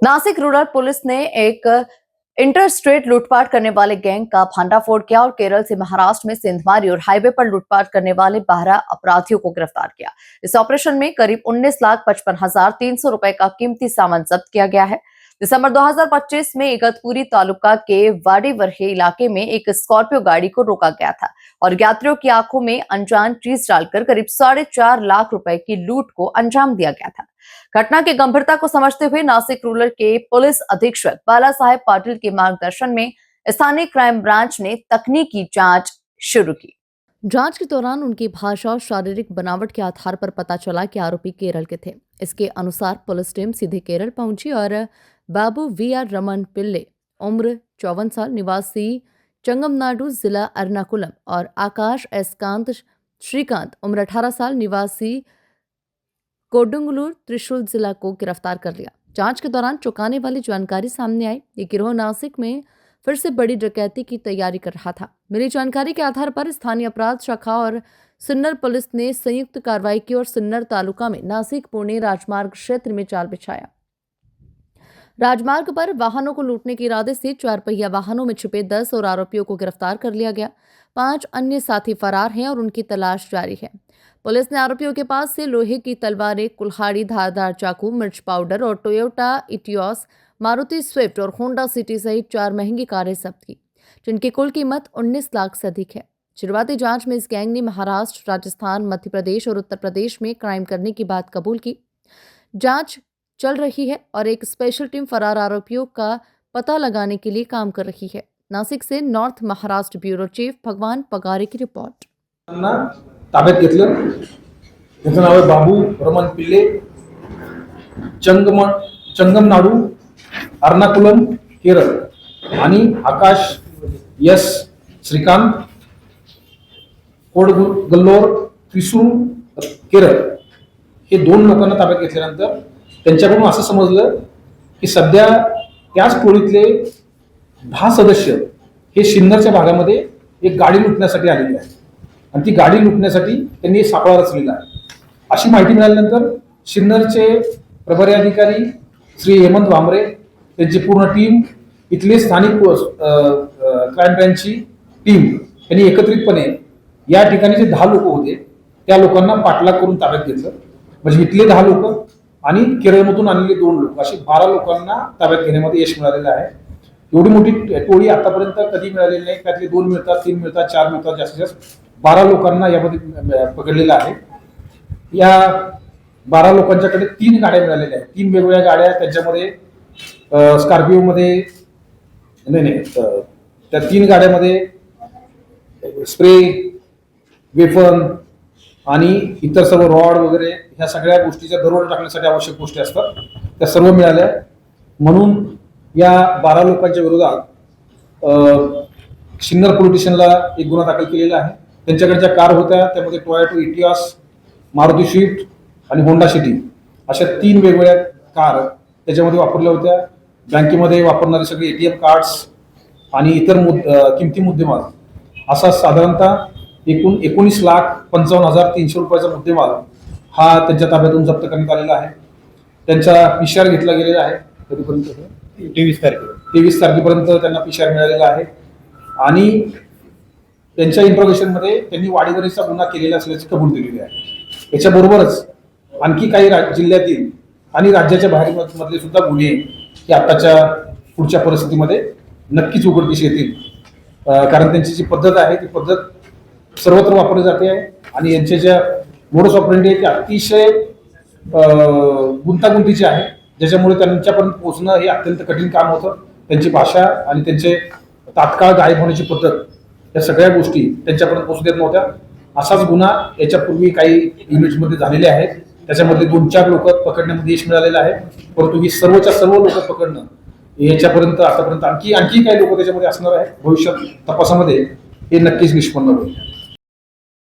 Nashik rural police ने एक inter state लूटपाट करने वाले गैंग का भंडाफोड़ किया और केरल से महाराष्ट्र में सिंधमारी और हाईवे पर लूटपाट करने वाले 12 अपराधियों को गिरफ्तार किया। इस ऑपरेशन में करीब 19,55,300 रुपए का कीमती सामान जब्त किया गया है। दिसंबर 2025 में इगतपुरी तालुका के वाडीवरहे इलाके में एक स्कॉर्पियो गाड़ी को रोका गया था और यात्रियों की आंखों में अनजान चीज डालकर करीब 4.5 लाख रुपए की लूट को अंजाम दिया गया था। घटना की गंभीरता को समझते हुए नासिक रूरल के पुलिस अधीक्षक बाला साहेब पाटिल के मार्गदर्शन में स्थानीय क्राइम ब्रांच ने तकनीकी जांच शुरू की। जांच के दौरान उनकी भाषा और शारीरिक बनावट के आधार पर पता चला कि आरोपी केरल के थे। इसके अनुसार पुलिस टीम सीधे केरल पहुंची और बाबू वी.आर. रमन पिल्ले, उम्र 54 साल, निवासी चंगमनाडु, जिला एर्नाकुलम, और आकाश एस कांत श्रीकांत, उम्र 18 साल, निवासी कोडुंगलूर, त्रिशूल जिला को गिरफ्तार कर लिया। जांच के दौरान चौंकाने वाली जानकारी सामने आई। ये गिरोह नासिक में फिर से बड़ी डकैती की तैयारी कर रहा था। मिली जानकारी के आधार पर स्थानीय अपराध शाखा और सिन्नर पुलिस ने संयुक्त कार्रवाई की और सिन्नर तालुका में नासिक पुणे राजमार्ग क्षेत्र में जाल बिछाया। राजमार्ग पर वाहनों को लूटने के इरादे से 4 पहिया वाहनों में छिपे 10 और आरोपियों को गिरफ्तार कर लिया गया। 5 अन्य साथी फरार हैं और उनकी तलाश जारी है। पुलिस ने आरोपियों के पास से लोहे की तलवारें, कुल्हाड़ी, धारदार चाकू, मिर्च पाउडर और टोयोटा इटियोस, मारुति स्विफ्ट और होंडा सिटी सहित 4 महंगी कारें जब्त की, जिनकी कुल कीमत 19 लाख से अधिक है। शुरुआती जांच में इस गैंग ने महाराष्ट्र, राजस्थान, मध्य प्रदेश और उत्तर प्रदेश में क्राइम करने की बात कबूल की। जांच चल रही है और एक स्पेशल टीम फरार आरोपियों का पता लगाने के लिए काम कर रही है। नासिक से नॉर्थ महाराष्ट्र ब्यूरो चीफ भगवान पगारे की रिपोर्ट। ताब्यात घेतलं। त्याचं नाव आहे बाबू रमन पिल्ले, चंगमनाडू, एर्नाकुलम, केरळ, आणि आकाश एस श्रीकांत, कोडगल्लोर, त्रिशूल, केरळ, हे 2 लोकांना ताब्यात घेतल्यानंतर त्यांच्याकडून असं समजलं की सध्या त्याच टोळीतले 10 सदस्य हे सिन्नरच्या भागामध्ये एक गाडी लुटण्यासाठी आलेली आहे आणि ती गाडी लुटण्यासाठी त्यांनी सापळा रचलेला आहे। अशी माहिती मिळाल्यानंतर सिन्नरचे प्रभारी अधिकारी श्री हेमंत वामरे, त्यांची पूर्ण टीम, इथले स्थानिक क्राइम ब्रांचची टीम यांनी एकत्रितपणे या ठिकाणी जे 10 लोक होते त्या लोकांना पाठलाग करून ताब्यात घेतलं। म्हणजे इथले 10 लोक आणि केरळमधून आलेले 2 लोक, असे 12 लोकांना ताब्यात घेण्यामध्ये यश मिळालेलं आहे। एवढी मोठी टोळी आतापर्यंत कधी मिळालेली नाही। त्यातले 2 मिळतात, 3 मिळतात, 4 मिळतात, जास्तीत जास्त 12 लोकांना यामध्ये पकडलेलं आहे। या 12 लोकांच्याकडे 3 गाड्या मिळालेल्या आहेत, 3 वेगवेगळ्या गाड्या। त्याच्यामध्ये स्कॉर्पिओ मध्ये त्या 3 गाड्यामध्ये स्प्रे, वेपन आणि इतर सर्व रॉड वगैरे ह्या सगळ्या गोष्टीच्या दरोडा टाकण्यासाठी आवश्यक गोष्टी असतात त्या सर्व मिळाल्या। म्हणून या 12 लोकांच्या विरोधात सिन्नर पोलीस स्टेशनला एक गुन्हा दाखल केलेला आहे। त्यांच्याकडच्या कार होत्या, त्यामध्ये टोयोटा इटियोस, मारुती स्विफ्ट आणि होंडा सिटी अशा 3 वेगवेगळ्या कार त्याच्यामध्ये वापरल्या होत्या। बँकेमध्ये वापरणारे सगळे एटीएम कार्ड्स आणि इतर किमती मुद्देमाल असा साधारणतः एकूण 19,55,300 रुपयाचा मुद्देमाल हा त्यांच्या ताब्यातून जप्त करण्यात आलेला आहे। त्यांचा पीसीआर घेतला गेलेला आहे। कधीपर्यंत? 23 तारखेपर्यंत त्यांना पीसीआर मिळालेला आहे आणि त्यांच्या इंट्रोगेशन मध्ये त्यांनी वाडीवरीचा गुन्हा केलेला असल्याची कबूल दिलेली आहे। याच्याबरोबरच आणखी काही जिल्ह्यातील आणि राज्याच्या बाहेर मधले सुद्धा गुन्हे हे आताच्या पुढच्या परिस्थितीमध्ये नक्कीच उघडकीस येतील, कारण त्यांची जी पद्धत आहे ती पद्धत सर्वत्र वापरली जाते आहे आणि यांचे ज्या मोडस ऑपरेंडी आहे ते अतिशय गुंतागुंतीचे आहे, ज्याच्यामुळे त्यांच्यापर्यंत पोहोचणं हे अत्यंत कठीण काम होतं। त्यांची भाषा आणि त्यांचे तात्काळ गायब होण्याची पद्धत या सगळ्या गोष्टी त्यांच्यापर्यंत पोहोचू देत नव्हत्या। असाच गुन्हा याच्यापूर्वी काही युनिट्समध्ये झालेले आहेत, त्याच्यामध्ये 2-4 लोक पकडण्यामध्ये यश मिळालेलं आहे, परंतु ही सर्वच्या सर्व लोक पकडणं याच्यापर्यंत आतापर्यंत आणखी काही लोक त्याच्यामध्ये असणार आहेत। भविष्यात तपासामध्ये हे नक्कीच निष्पन्न होईल।